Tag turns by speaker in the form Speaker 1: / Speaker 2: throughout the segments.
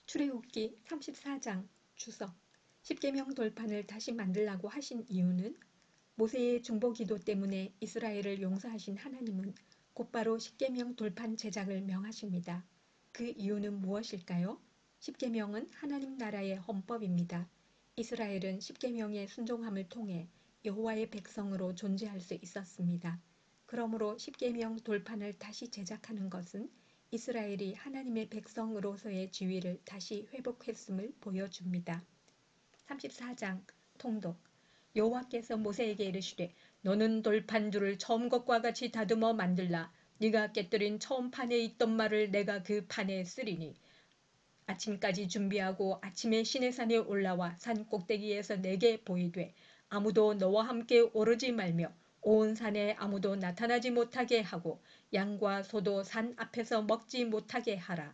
Speaker 1: 출애굽기 34장 주석 십계명 돌판을 다시 만들라고 하신 이유는 모세의 중보기도 때문에 이스라엘을 용서하신 하나님은 곧바로 십계명 돌판 제작을 명하십니다. 그 이유는 무엇일까요? 십계명은 하나님 나라의 헌법입니다. 이스라엘은 십계명의 순종함을 통해 여호와의 백성으로 존재할 수 있었습니다. 그러므로 십계명 돌판을 다시 제작하는 것은 이스라엘이 하나님의 백성으로서의 지위를 다시 회복했음을 보여줍니다. 34장 통독 여호와께서 모세에게 이르시되 너는 돌판줄을 처음 것과 같이 다듬어 만들라. 네가 깨뜨린 처음 판에 있던 말을 내가 그 판에 쓰리니 아침까지 준비하고 아침에 시내산에 올라와 산 꼭대기에서 내게 보이되 아무도 너와 함께 오르지 말며 온 산에 아무도 나타나지 못하게 하고 양과 소도 산 앞에서 먹지 못하게 하라.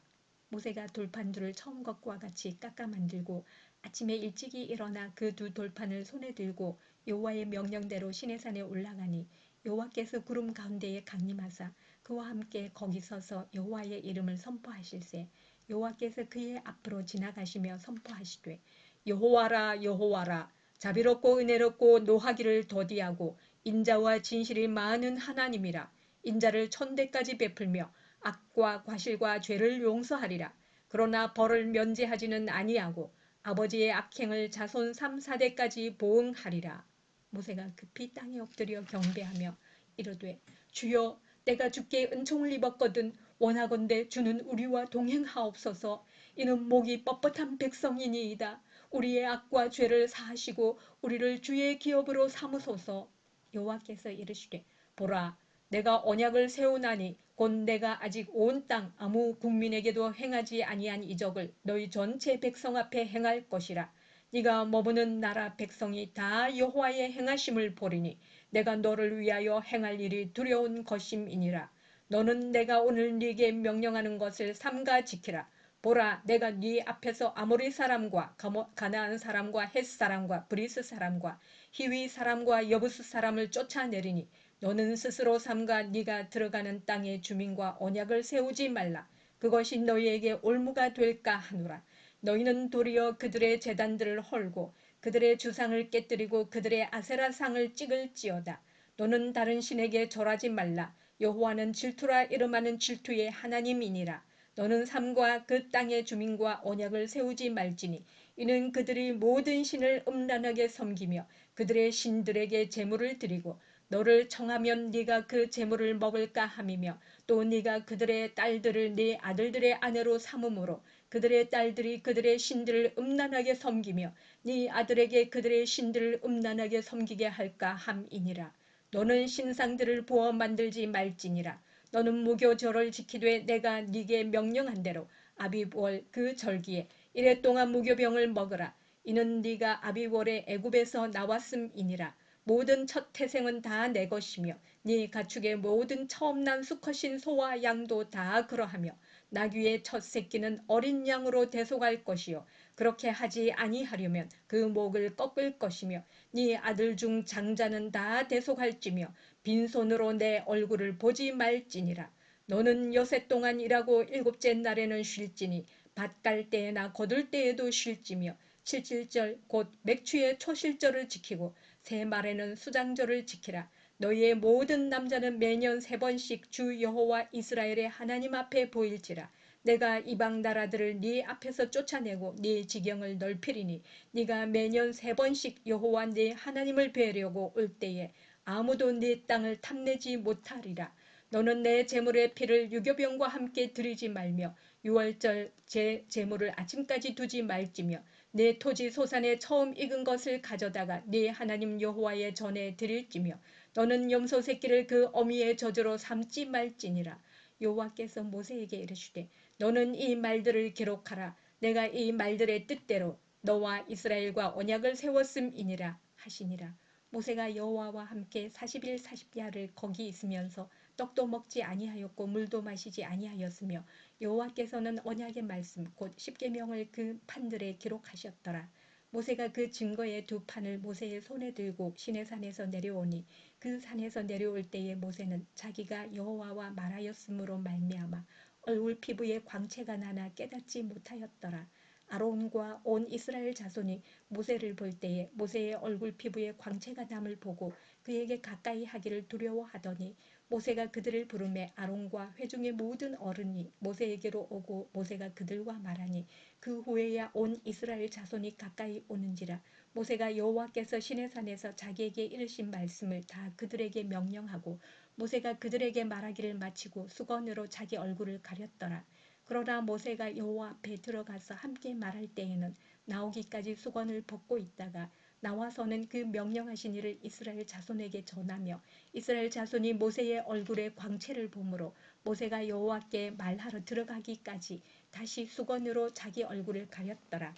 Speaker 1: 모세가 돌판들을 처음 것과 같이 깎아 만들고 아침에 일찍이 일어나 그 두 돌판을 손에 들고 여호와의 명령대로 시내산에 올라가니 여호와께서 구름 가운데에 강림하사 그와 함께 거기 서서 여호와의 이름을 선포하실세 여호와께서 그의 앞으로 지나가시며 선포하시되 여호와라 여호와라 자비롭고 은혜롭고 노하기를 더디하고 인자와 진실이 많은 하나님이라. 인자를 천대까지 베풀며 악과 과실과 죄를 용서하리라. 그러나 벌을 면제하지는 아니하고 아버지의 악행을 자손 3, 4대까지 보응하리라. 모세가 급히 땅에 엎드려 경배하며 이르되 주여 내가 주께 은총을 입었거든 원하건대 주는 우리와 동행하옵소서. 이는 목이 뻣뻣한 백성이니이다. 우리의 악과 죄를 사하시고 우리를 주의 기업으로 삼으소서. 여호와께서 이르시되 보라 내가 언약을 세우나니 곧 내가 아직 온 땅 아무 국민에게도 행하지 아니한 이적을 너희 전체 백성 앞에 행할 것이라. 네가 머무는 나라 백성이 다 여호와의 행하심을 보리니 내가 너를 위하여 행할 일이 두려운 것임이니라. 너는 내가 오늘 네게 명령하는 것을 삼가 지키라. 보라 내가 네 앞에서 아모리 사람과 가나안 사람과 헷 사람과 브리스 사람과 히위 사람과 여부스 사람을 쫓아내리니 너는 스스로 삼가 네가 들어가는 땅의 주민과 언약을 세우지 말라. 그것이 너희에게 올무가 될까 하노라. 너희는 도리어 그들의 제단들을 헐고 그들의 주상을 깨뜨리고 그들의 아세라상을 찍을지어다. 너는 다른 신에게 절하지 말라. 여호와는 질투라 이름하는 질투의 하나님이니라. 너는 삶과 그 땅의 주민과 언약을 세우지 말지니 이는 그들이 모든 신을 음란하게 섬기며 그들의 신들에게 제물을 드리고 너를 청하면 네가 그 제물을 먹을까 함이며 또 네가 그들의 딸들을 네 아들들의 아내로 삼음으로 그들의 딸들이 그들의 신들을 음란하게 섬기며 네 아들에게 그들의 신들을 음란하게 섬기게 할까 함이니라. 너는 신상들을 부어 만들지 말지니라. 너는 무교절을 지키되 내가 네게 명령한 대로 아비월 그 절기에 이래 동안 무교병을 먹으라. 이는 네가 아비월에 애굽에서 나왔음이니라. 모든 첫 태생은 다 내 것이며 네 가축의 모든 처음 난 수컷인 소와 양도 다 그러하며 나귀의 첫 새끼는 어린 양으로 대속할 것이요 그렇게 하지 아니하려면 그 목을 꺾을 것이며 네 아들 중 장자는 다 대속할지며 빈손으로 내 얼굴을 보지 말지니라. 너는 여세 동안 일하고 일곱째 날에는 쉴지니 밭 갈 때에나 거둘 때에도 쉴지며 칠칠절 곧 맥추의 초실절을 지키고 새 말에는 수장절을 지키라. 너희의 모든 남자는 매년 3번씩 주 여호와 이스라엘의 하나님 앞에 보일지라. 내가 이방 나라들을 네 앞에서 쫓아내고 네 지경을 넓히리니 네가 매년 3번씩 여호와 네 하나님을 뵈려고 올 때에 아무도 네 땅을 탐내지 못하리라. 너는 내 제물의 피를 유교병과 함께 드리지 말며 유월절 제 제물을 아침까지 두지 말지며 내 토지 소산에 처음 익은 것을 가져다가 네 하나님 여호와의 전에 드릴지며 너는 염소 새끼를 그 어미의 젖으로 삼지 말지니라. 여호와께서 모세에게 이르시되 너는 이 말들을 기록하라. 내가 이 말들의 뜻대로 너와 이스라엘과 언약을 세웠음이니라 하시니라. 모세가 여호와와 함께 40일 40야를 거기 있으면서 떡도 먹지 아니하였고 물도 마시지 아니하였으며 여호와께서는 언약의 말씀 곧 십계명을 그 판들에 기록하셨더라. 모세가 그 증거의 두 판을 모세의 손에 들고 시내산에서 내려오니 그 산에서 내려올 때에 모세는 자기가 여호와와 말하였으므로 말미암아 얼굴 피부에 광채가 나나 깨닫지 못하였더라. 아론과 온 이스라엘 자손이 모세를 볼 때에 모세의 얼굴 피부에 광채가 남을 보고 그에게 가까이 하기를 두려워하더니 모세가 그들을 부르매 아론과 회중의 모든 어른이 모세에게로 오고 모세가 그들과 말하니 그 후에야 온 이스라엘 자손이 가까이 오는지라. 모세가 여호와께서 시내산에서 자기에게 이르신 말씀을 다 그들에게 명령하고 모세가 그들에게 말하기를 마치고 수건으로 자기 얼굴을 가렸더라. 그러나 모세가 여호와 앞에 들어가서 함께 말할 때에는 나오기까지 수건을 벗고 있다가 나와서는 그 명령하신 일을 이스라엘 자손에게 전하며 이스라엘 자손이 모세의 얼굴에 광채를 보므로 모세가 여호와께 말하러 들어가기까지 다시 수건으로 자기 얼굴을 가렸더라.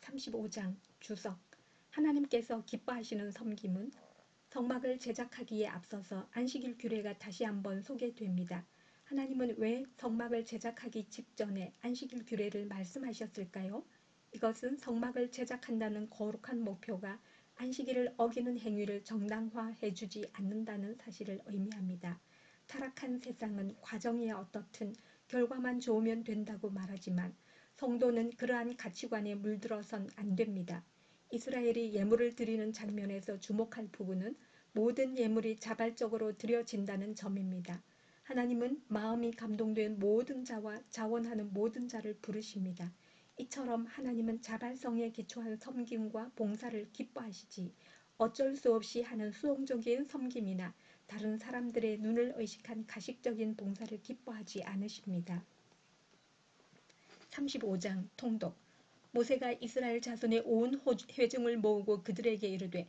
Speaker 1: 35장 주석. 하나님께서 기뻐하시는 섬김은 성막을 제작하기에 앞서서 안식일 규례가 다시 한번 소개됩니다. 하나님은 왜 성막을 제작하기 직전에 안식일 규례를 말씀하셨을까요? 이것은 성막을 제작한다는 거룩한 목표가 안식일을 어기는 행위를 정당화해주지 않는다는 사실을 의미합니다. 타락한 세상은 과정이 어떻든 결과만 좋으면 된다고 말하지만 성도는 그러한 가치관에 물들어선 안 됩니다. 이스라엘이 예물을 드리는 장면에서 주목할 부분은 모든 예물이 자발적으로 드려진다는 점입니다. 하나님은 마음이 감동된 모든 자와 자원하는 모든 자를 부르십니다. 이처럼 하나님은 자발성에 기초한 섬김과 봉사를 기뻐하시지 어쩔 수 없이 하는 수동적인 섬김이나 다른 사람들의 눈을 의식한 가식적인 봉사를 기뻐하지 않으십니다. 35장 통독. 모세가 이스라엘 자손의 온 회중을 모으고 그들에게 이르되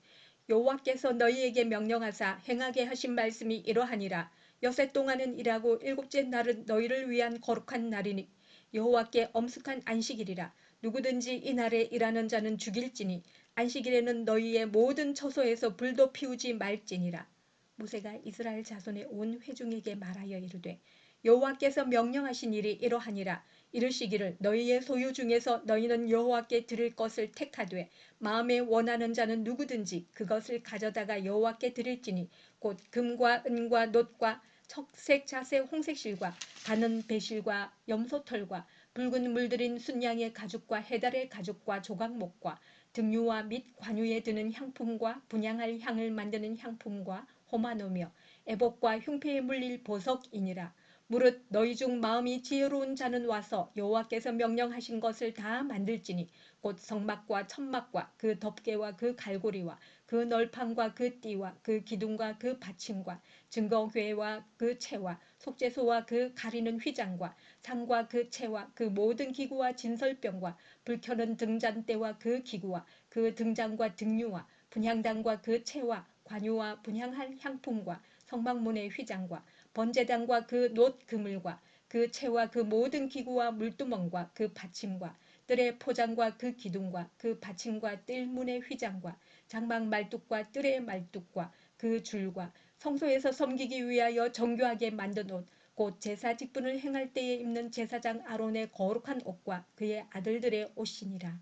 Speaker 1: 여호와께서 너희에게 명령하사 행하게 하신 말씀이 이러하니라. 여세 동안은 일하고 일곱째 날은 너희를 위한 거룩한 날이니 여호와께 엄숙한 안식일이라. 누구든지 이 날에 일하는 자는 죽일지니 안식일에는 너희의 모든 처소에서 불도 피우지 말지니라. 모세가 이스라엘 자손의 온 회중에게 말하여 이르되 여호와께서 명령하신 일이 이러하니라. 이르시기를 너희의 소유 중에서 너희는 여호와께 드릴 것을 택하되 마음에 원하는 자는 누구든지 그것을 가져다가 여호와께 드릴지니 곧 금과 은과 놋과 척색 자색 홍색실과 가는 배실과 염소털과 붉은 물들인 순양의 가죽과 해달의 가죽과 조각목과 등유와 및 관유에 드는 향품과 분향할 향을 만드는 향품과 호마노며 애복과 흉패에 물릴 보석이니라. 무릇 너희 중 마음이 지혜로운 자는 와서 여호와께서 명령하신 것을 다 만들지니 곧 성막과 천막과 그 덮개와 그 갈고리와 그 널판과 그 띠와 그 기둥과 그 받침과 증거궤와 그 채와 속죄소와 그 가리는 휘장과 상과 그 채와 그 모든 기구와 진설병과 불 켜는 등잔대와 그 기구와 그 등잔과 등유와 분향단과 그 채와 관유와 분향할 향품과 성막문의 휘장과 번제단과 그 놋 그물과 그 채와 그 모든 기구와 물두멍과 그 받침과 뜰의 포장과 그 기둥과 그 받침과 뜰문의 휘장과 장막 말뚝과 뜰의 말뚝과 그 줄과 성소에서 섬기기 위하여 정교하게 만든 옷 곧 제사 직분을 행할 때에 입는 제사장 아론의 거룩한 옷과 그의 아들들의 옷이니라.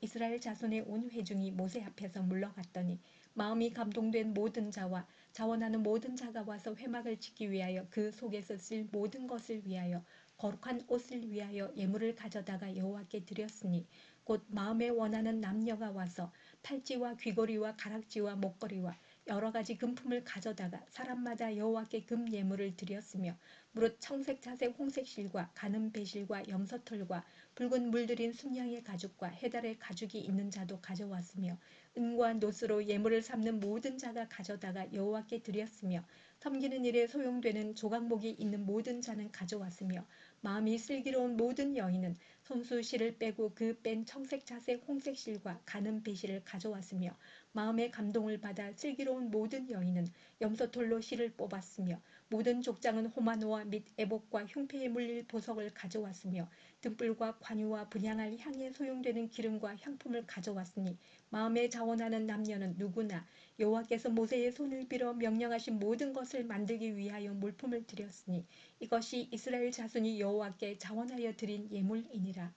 Speaker 1: 이스라엘 자손의 온 회중이 모세 앞에서 물러갔더니 마음이 감동된 모든 자와 자원하는 모든 자가 와서 회막을 짓기 위하여 그 속에서 쓸 모든 것을 위하여 거룩한 옷을 위하여 예물을 가져다가 여호와께 드렸으니 곧 마음에 원하는 남녀가 와서 팔찌와 귀걸이와 가락지와 목걸이와 여러 가지 금품을 가져다가 사람마다 여호와께 금 예물을 드렸으며 무릇 청색 자색 홍색 실과 가는 배실과 염소털과 붉은 물들인 순양의 가죽과 해달의 가죽이 있는 자도 가져왔으며 은과 놋으로 예물을 삼는 모든 자가 가져다가 여호와께 드렸으며 섬기는 일에 소용되는 조각목이 있는 모든 자는 가져왔으며 마음이 슬기로운 모든 여인은 손수 실을 빼고 그 뺀 청색 자색 홍색 실과 가는 배실을 가져왔으며 마음의 감동을 받아 슬기로운 모든 여인은 염소털로 실을 뽑았으며 모든 족장은 호마노와 및 애복과 흉패에 물릴 보석을 가져왔으며 등불과 관유와 분향할 향에 소용되는 기름과 향품을 가져왔으니 마음에 자원하는 남녀는 누구나 여호와께서 모세의 손을 빌어 명령하신 모든 것을 만들기 위하여 물품을 드렸으니 이것이 이스라엘 자손이 여호와께 자원하여 드린 예물이니라.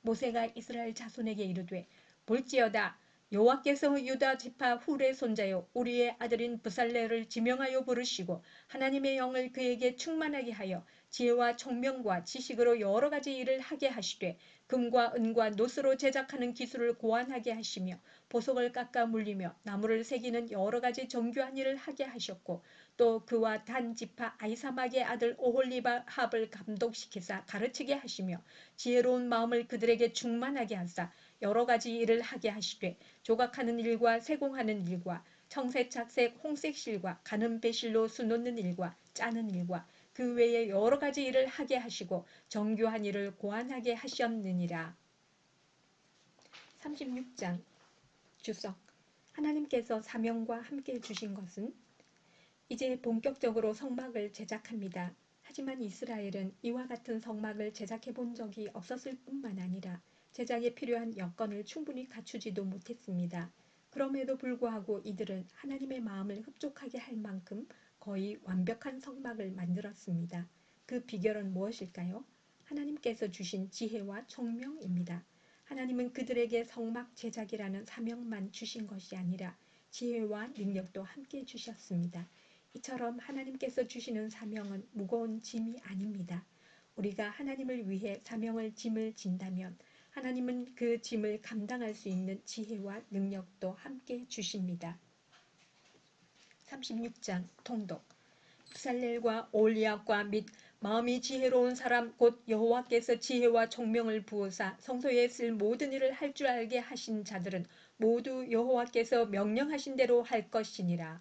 Speaker 1: 모세가 이스라엘 자손에게 이르되 볼지어다 여호와께서 유다 지파 훌의 손자요 우리의 아들인 브살레를 지명하여 부르시고 하나님의 영을 그에게 충만하게 하여 지혜와 총명과 지식으로 여러 가지 일을 하게 하시되 금과 은과 노스로 제작하는 기술을 고안하게 하시며 보석을 깎아 물리며 나무를 새기는 여러 가지 정교한 일을 하게 하셨고 또 그와 단 지파 아이사막의 아들 오홀리바합을 감독시키사 가르치게 하시며 지혜로운 마음을 그들에게 충만하게 하사 여러 가지 일을 하게 하시되 조각하는 일과 세공하는 일과 청색 착색 홍색 실과 가는 배실로 수놓는 일과 짜는 일과 그 외에 여러 가지 일을 하게 하시고 정교한 일을 고안하게 하셨느니라. 36장 주석. 하나님께서 사명과 함께 주신 것은 이제 본격적으로 성막을 제작합니다. 하지만 이스라엘은 이와 같은 성막을 제작해 본 적이 없었을 뿐만 아니라 제작에 필요한 여건을 충분히 갖추지도 못했습니다. 그럼에도 불구하고 이들은 하나님의 마음을 흡족하게 할 만큼 거의 완벽한 성막을 만들었습니다. 그 비결은 무엇일까요? 하나님께서 주신 지혜와 총명입니다. 하나님은 그들에게 성막 제작이라는 사명만 주신 것이 아니라 지혜와 능력도 함께 주셨습니다. 이처럼 하나님께서 주시는 사명은 무거운 짐이 아닙니다. 우리가 하나님을 위해 사명을 짐을 진다면 하나님은 그 짐을 감당할 수 있는 지혜와 능력도 함께 주십니다. 36장 통독. 부살렐과 올리압과 및 마음이 지혜로운 사람 곧 여호와께서 지혜와 총명을 부으사 성소에 쓸 모든 일을 할 줄 알게 하신 자들은 모두 여호와께서 명령하신 대로 할 것이니라.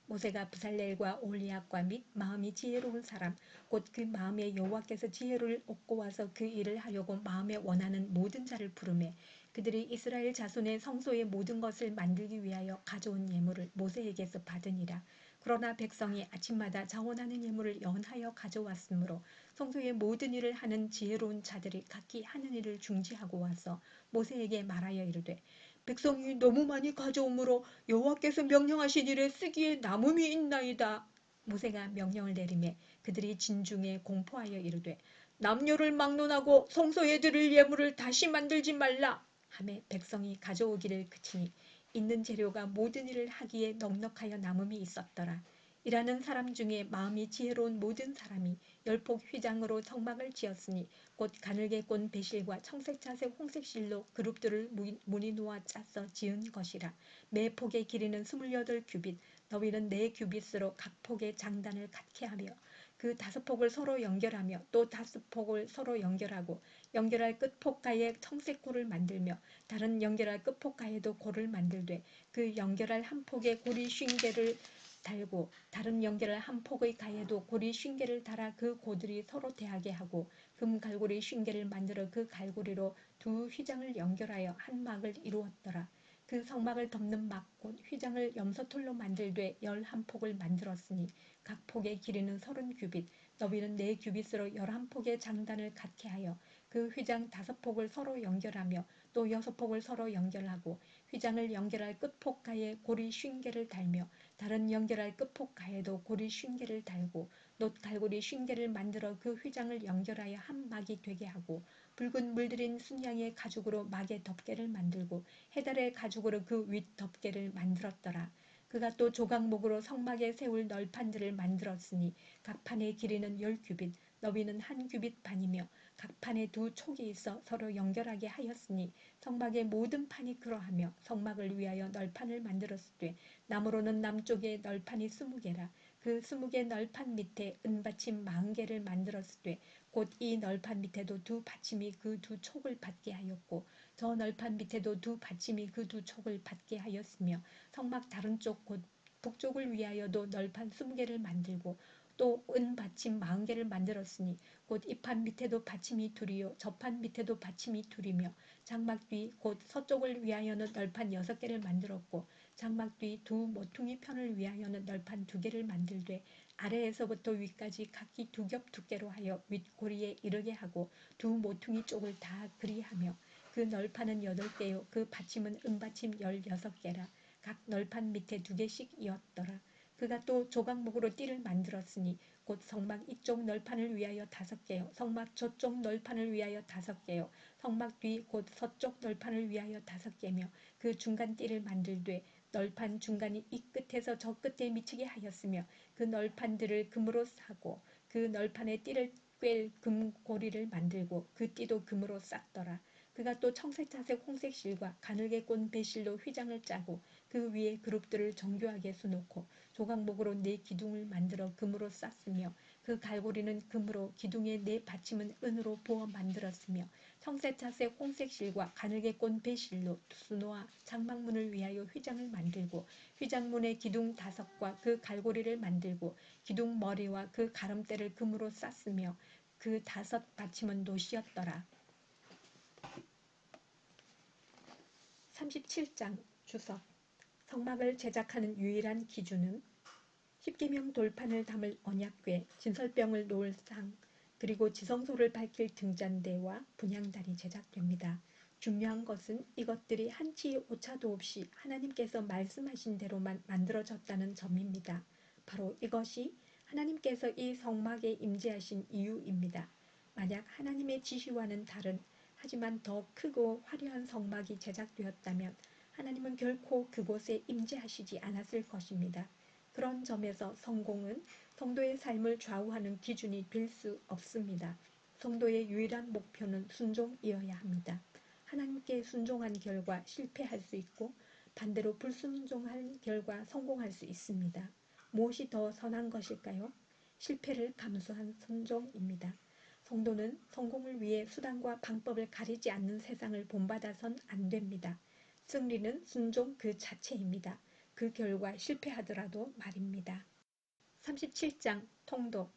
Speaker 1: 모세가 부살렐과 올리압과 및 마음이 지혜로운 사람 곧 그 마음에 여호와께서 지혜를 얻고 와서 그 일을 하려고 마음에 원하는 모든 자를 부르매 그들이 이스라엘 자손의 성소의 모든 것을 만들기 위하여 가져온 예물을 모세에게서 받으니라. 그러나 백성이 아침마다 자원하는 예물을 연하여 가져왔으므로 성소의 모든 일을 하는 지혜로운 자들이 각기 하는 일을 중지하고 와서 모세에게 말하여 이르되 백성이 너무 많이 가져오므로 여호와께서 명령하신 일에 쓰기에 남음이 있나이다. 모세가 명령을 내리매 그들이 진중에 공포하여 이르되 남녀를 막론하고 성소에 드릴 예물을 다시 만들지 말라 하매 백성이 가져오기를 그치니 있는 재료가 모든 일을 하기에 넉넉하여 남음이 있었더라. 일하는 사람 중에 마음이 지혜로운 모든 사람이 열폭 휘장으로 성막을 지었으니 곧 가늘게 꼰 배실과 청색자색 홍색실로 그룹들을 무늬 놓아 짜서 지은 것이라. 매 폭의 길이는 28규빗 너비는 4규빗으로 각 폭의 장단을 갖게 하며 그 5폭을 서로 연결하며 또 5폭을 서로 연결하고 연결할 끝폭가에 청색골을 만들며 다른 연결할 끝폭가에도 골을 만들되 그 연결할 한 폭에 고리 50개를 달고 다른 연결할 한 폭의 가에도 고리 50개를 달아 그 고들이 서로 대하게 하고 금 갈고리 50개를 만들어 그 갈고리로 두 휘장을 연결하여 한 막을 이루었더라. 그 성막을 덮는 막 곧 휘장을 염소털로 만들되 11폭을 만들었으니 각 폭의 길이는 30규빗 너비는 4규빗으로 11폭의 장단을 갖게 하여 그 휘장 5폭을 서로 연결하며 또 6폭을 서로 연결하고 휘장을 연결할 끝폭가에 고리 50개를 달며 다른 연결할 끝폭가에도 고리 50개를 달고 놋 갈고리 50개를 만들어 그 휘장을 연결하여 한 막이 되게 하고 붉은 물들인 순양의 가죽으로 막의 덮개를 만들고 해달의 가죽으로 그 윗 덮개를 만들었더라. 그가 또 조각목으로 성막에 세울 널판들을 만들었으니 각 판의 길이는 10규빗 너비는 1규빗 반이며 각 판에 두 촉이 있어 서로 연결하게 하였으니 성막의 모든 판이 그러하며 성막을 위하여 널판을 만들었으되 나무로는 남쪽에 널판이 20개라. 그 20개 널판 밑에 은받침 40개를 만들었으되 곧 이 널판 밑에도 두 받침이 그 두 촉을 받게 하였고 저 널판 밑에도 두 받침이 그 두 촉을 받게 하였으며 성막 다른 쪽 곧 북쪽을 위하여도 널판 20개를 만들고 또 은받침 40개를 만들었으니 곧 이 판 밑에도 받침이 둘이요 저 판 밑에도 받침이 둘이며 장막 뒤 곧 서쪽을 위하여는 널판 6개를 만들었고 장막 뒤 두 모퉁이 편을 위하여는 널판 2개를 만들되 아래에서부터 위까지 각기 2겹 두께로 하여 윗고리에 이르게 하고 두 모퉁이 쪽을 다 그리하며 그 널판은 8개요 그 받침은 은받침 16개라. 각 널판 밑에 2개씩이었더라. 그가 또 조각목으로 띠를 만들었으니 곧 성막 이쪽 널판을 위하여 5개요 성막 저쪽 널판을 위하여 5개요 성막 뒤 곧 서쪽 널판을 위하여 5개며 그 중간 띠를 만들되 널판 중간이 이 끝에서 저 끝에 미치게 하였으며 그 널판들을 금으로 사고 그 널판에 띠를 꿰일 금고리를 만들고 그 띠도 금으로 쌌더라. 그가 또 청색자색 홍색 실과 가늘게 꼰 배실로 휘장을 짜고 그 위에 그룹들을 정교하게 수놓고 조각목으로 네 기둥을 만들어 금으로 쌌으며 그 갈고리는 금으로 기둥의 네 받침은 은으로 부어 만들었으며 청색자색 홍색 실과 가늘게 꼰 배실로 수놓아 장막문을 위하여 휘장을 만들고 휘장문의 기둥 5과 그 갈고리를 만들고 기둥 머리와 그 가름대를 금으로 쌌으며 그 5 받침은 노시였더라. 37장 주석. 성막을 제작하는 유일한 기준은 십계명 돌판을 담을 언약궤, 진설병을 놓을 상, 그리고 지성소를 밝힐 등잔대와 분향단이 제작됩니다. 중요한 것은 이것들이 한치 오차도 없이 하나님께서 말씀하신 대로만 만들어졌다는 점입니다. 바로 이것이 하나님께서 이 성막에 임재하신 이유입니다. 만약 하나님의 지시와는 다른 하지만 더 크고 화려한 성막이 제작되었다면 하나님은 결코 그곳에 임재하시지 않았을 것입니다. 그런 점에서 성공은 성도의 삶을 좌우하는 기준이 될 수 없습니다. 성도의 유일한 목표는 순종이어야 합니다. 하나님께 순종한 결과 실패할 수 있고 반대로 불순종한 결과 성공할 수 있습니다. 무엇이 더 선한 것일까요? 실패를 감수한 순종입니다. 성도는 성공을 위해 수단과 방법을 가리지 않는 세상을 본받아선 안 됩니다. 승리는 순종 그 자체입니다. 그 결과 실패하더라도 말입니다. 37장 통독.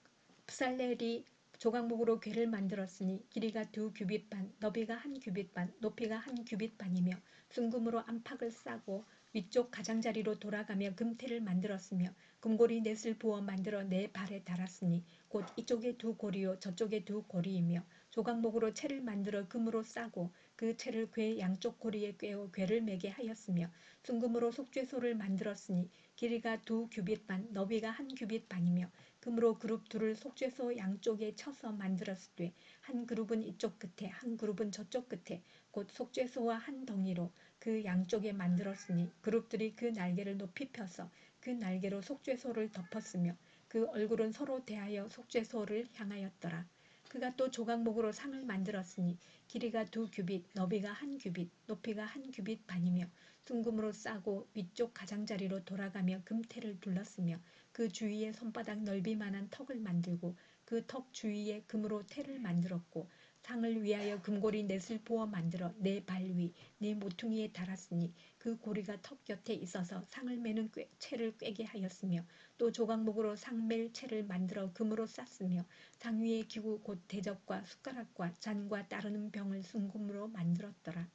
Speaker 1: 부살렐이 조각목으로 궤를 만들었으니 길이가 2규빗 반, 너비가 1규빗 반, 높이가 1규빗 반이며 순금으로 안팎을 싸고 위쪽 가장자리로 돌아가며 금태를 만들었으며 금고리 넷을 부어 만들어 네 발에 달았으니 곧 이쪽에 2고리요 저쪽에 2고리이며 조각목으로 채를 만들어 금으로 싸고 그 채를 궤 양쪽 고리에 꿰어 궤를 매게 하였으며 순금으로 속죄소를 만들었으니 길이가 2규빗 반, 너비가 1규빗 반이며 금으로 그룹 둘을 속죄소 양쪽에 쳐서 만들었으되 한 그룹은 이쪽 끝에 한 그룹은 저쪽 끝에 곧 속죄소와 한 덩이로 그 양쪽에 만들었으니 그룹들이 그 날개를 높이 펴서 그 날개로 속죄소를 덮었으며 그 얼굴은 서로 대하여 속죄소를 향하였더라. 그가 또 조각목으로 상을 만들었으니 길이가 2규빗, 너비가 1규빗, 높이가 1규빗 반이며 순금으로 싸고 위쪽 가장자리로 돌아가며 금태를 둘렀으며 그 주위에 손바닥 넓이만한 턱을 만들고 그 턱 주위에 금으로 태를 만들었고 상을 위하여 금고리 넷을 부어 만들어 네 발 위, 네 모퉁이에 달았으니 그 고리가 턱 곁에 있어서 상을 매는 채를 꿰게 하였으며 또 조각목으로 상맬 채를 만들어 금으로 쌌으며 상 위에 기구 곧 대접과 숟가락과 잔과 따르는 병을 순금으로 만들었더라.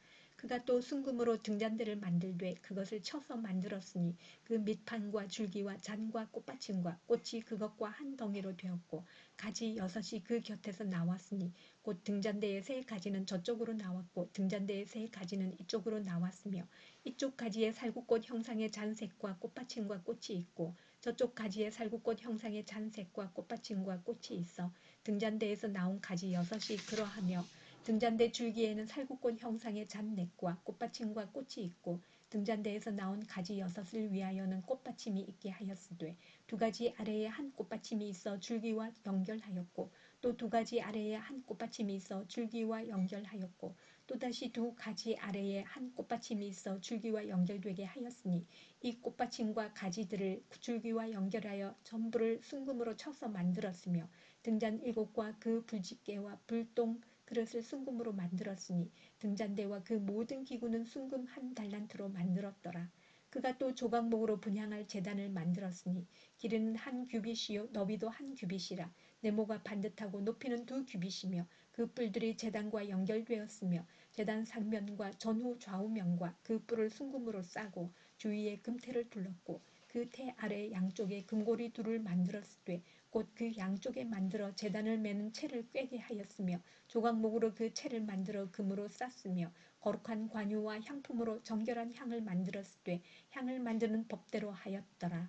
Speaker 1: 그가 또 순금으로 등잔대를 만들되 그것을 쳐서 만들었으니 그 밑판과 줄기와 잔과 꽃받침과 꽃이 그것과 한 덩이로 되었고 가지 6이 그 곁에서 나왔으니 곧 등잔대의 3가지는 저쪽으로 나왔고 등잔대의 3가지는 이쪽으로 나왔으며 이쪽 가지에 살구꽃 형상의 잔색과 꽃받침과 꽃이 있고 저쪽 가지에 살구꽃 형상의 잔색과 꽃받침과 꽃이 있어 등잔대에서 나온 가지 6이 그러하며 등잔대 줄기에는 살구꽃 형상의 잔넷과 꽃받침과 꽃이 있고 등잔대에서 나온 가지 6을 위하여는 꽃받침이 있게 하였으되 2가지 아래에 한 꽃받침이 있어 줄기와 연결하였고 또 2가지 아래에 한 꽃받침이 있어 줄기와 연결하였고 또다시 2가지 아래에 한 꽃받침이 있어 줄기와 연결되게 하였으니 이 꽃받침과 가지들을 줄기와 연결하여 전부를 순금으로 쳐서 만들었으며 등잔 7과 그 불집게와 불똥 그릇을 순금으로 만들었으니 등잔대와 그 모든 기구는 순금 1달란트로 만들었더라. 그가 또 조각목으로 분향할 제단을 만들었으니 길이는 1규빗이요 너비도 1규빗이라 네모가 반듯하고 높이는 2규빗이며 그 뿔들이 제단과 연결되었으며 제단 상면과 전후 좌우면과 그 뿔을 순금으로 싸고 주위에 금태를 둘렀고 그 태 아래 양쪽에 금고리 둘을 만들었으되 곧 그 양쪽에 만들어 제단을 매는 채를 꿰게 하였으며 조각목으로 그 채를 만들어 금으로 쌌으며 거룩한 관유와 향품으로 정결한 향을 만들었으되 향을 만드는 법대로 하였더라.